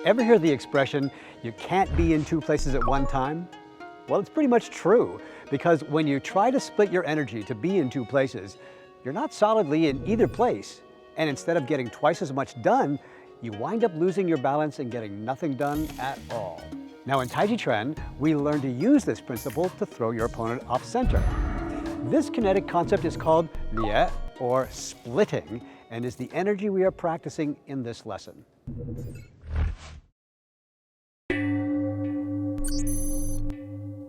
Ever hear the expression, you can't be in two places at one time? Well, it's pretty much true, because when you try to split your energy to be in two places, you're not solidly in either place. And instead of getting twice as much done, you wind up losing your balance and getting nothing done at all. Now in Tai Chi Chuan, we learn to use this principle to throw your opponent off center. This kinetic concept is called lie, or splitting, and is the energy we are practicing in this lesson.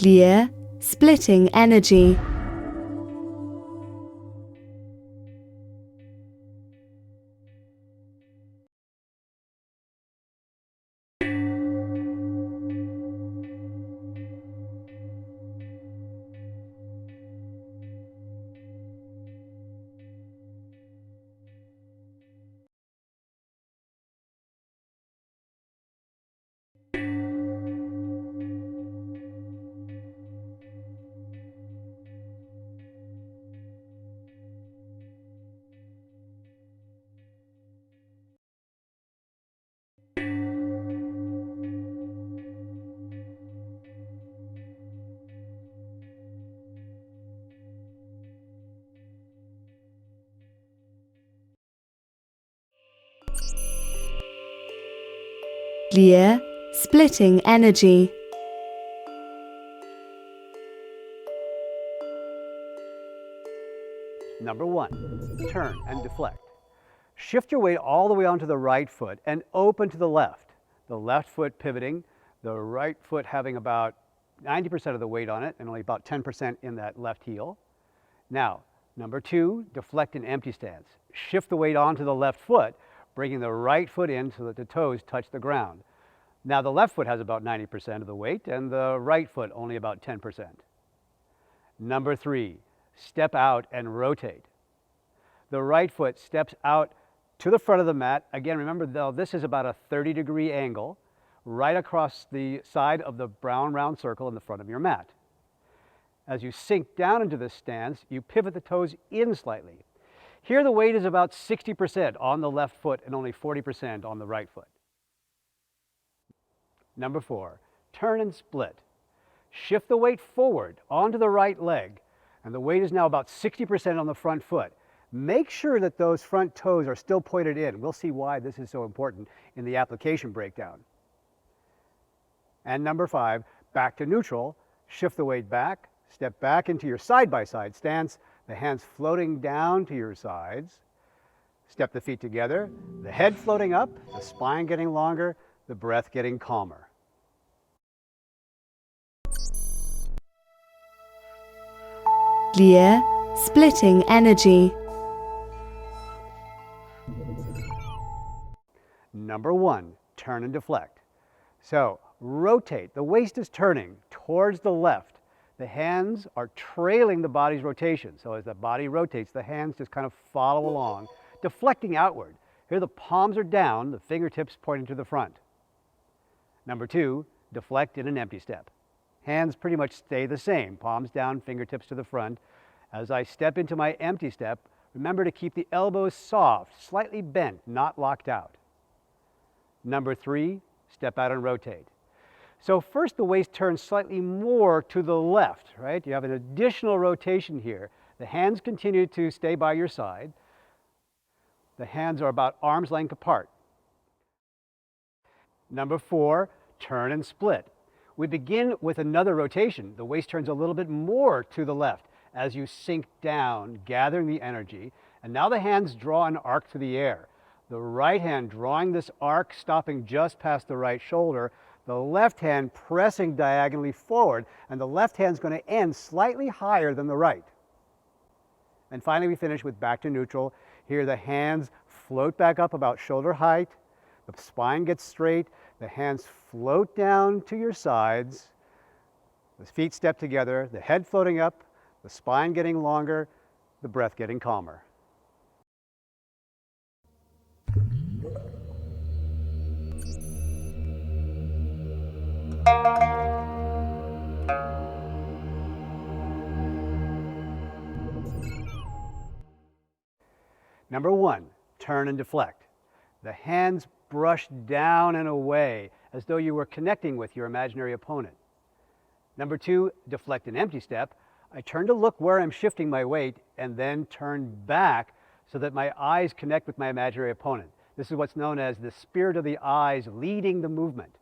Lie, splitting energy. Lie, splitting energy. Number 1, turn and deflect. Shift your weight all the way onto the right foot and open to the left. The left foot pivoting, the right foot having about 90% of the weight on it and only about 10% in that left heel. Now, number 2, deflect an empty stance. Shift the weight onto the left foot, bringing the right foot in so that the toes touch the ground. Now the left foot has about 90% of the weight and the right foot only about 10%. Number 3, step out and rotate. The right foot steps out to the front of the mat. Again, remember though, this is about a 30-degree angle right across the side of the brown round circle in the front of your mat. As you sink down into this stance, you pivot the toes in slightly. Here the weight is about 60% on the left foot and only 40% on the right foot. Number 4, turn and split. Shift the weight forward onto the right leg, and the weight is now about 60% on the front foot. Make sure that those front toes are still pointed in. We'll see why this is so important in the application breakdown. And number 5, back to neutral. Shift the weight back, step back into your side-by-side stance, the hands floating down to your sides. Step the feet together, the head floating up, the spine getting longer, the breath getting calmer. Lie, splitting energy. Number 1, turn and deflect. So rotate, the waist is turning towards the left. The hands are trailing the body's rotation. So as the body rotates, the hands just kind of follow along, deflecting outward. Here the palms are down, the fingertips pointing to the front. Number 2, deflect in an empty step. Hands pretty much stay the same, palms down, fingertips to the front. As I step into my empty step, remember to keep the elbows soft, slightly bent, not locked out. Number 3, step out and rotate. So first the waist turns slightly more to the left, right? You have an additional rotation here. The hands continue to stay by your side. The hands are about arm's length apart. Number 4, turn and split. We begin with another rotation. The waist turns a little bit more to the left as you sink down, gathering the energy. And now the hands draw an arc through the air. The right hand drawing this arc, stopping just past the right shoulder. The left hand pressing diagonally forward. And the left hand's going to end slightly higher than the right. And finally we finish with back to neutral. Here the hands float back up about shoulder height. The spine gets straight. The hands float down to your sides. The feet step together, the head floating up, the spine getting longer, the breath getting calmer. Number 1, turn and deflect. The hands brush down and away as though you were connecting with your imaginary opponent. Number 2, deflect an empty step. I turn to look where I'm shifting my weight and then turn back so that my eyes connect with my imaginary opponent. This is what's known as the spirit of the eyes leading the movement.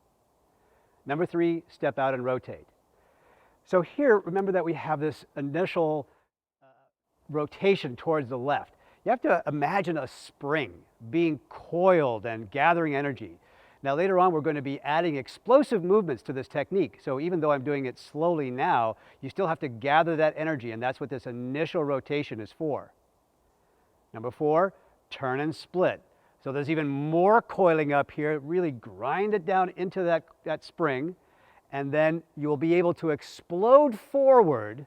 Number 3, step out and rotate. So here, remember that we have this initial rotation towards the left. You have to imagine a spring being coiled and gathering energy. Now later on, we're going to be adding explosive movements to this technique. So even though I'm doing it slowly now, you still have to gather that energy, and that's what this initial rotation is for. Number 4, turn and split. So there's even more coiling up here. Really grind it down into that spring, and then you will be able to explode forward,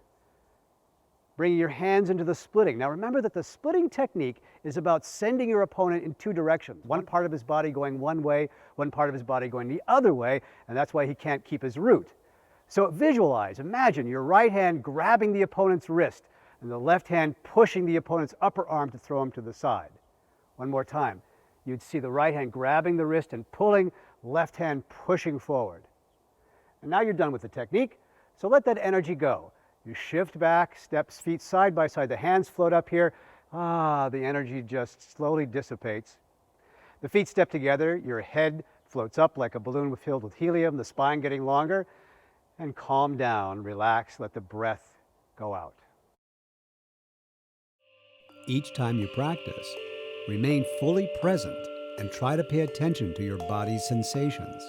bringing your hands into the splitting. Now remember that the splitting technique is about sending your opponent in 2 directions. One part of his body going one way, one part of his body going the other way, and that's why he can't keep his root. So visualize, imagine your right hand grabbing the opponent's wrist and the left hand pushing the opponent's upper arm to throw him to the side. One more time. You'd see the right hand grabbing the wrist and pulling, left hand pushing forward. And now you're done with the technique, so let that energy go. You shift back, steps feet side by side, the hands float up here. The energy just slowly dissipates. The feet step together, your head floats up like a balloon filled with helium, the spine getting longer, and calm down, relax, let the breath go out. Each time you practice, remain fully present and try to pay attention to your body's sensations.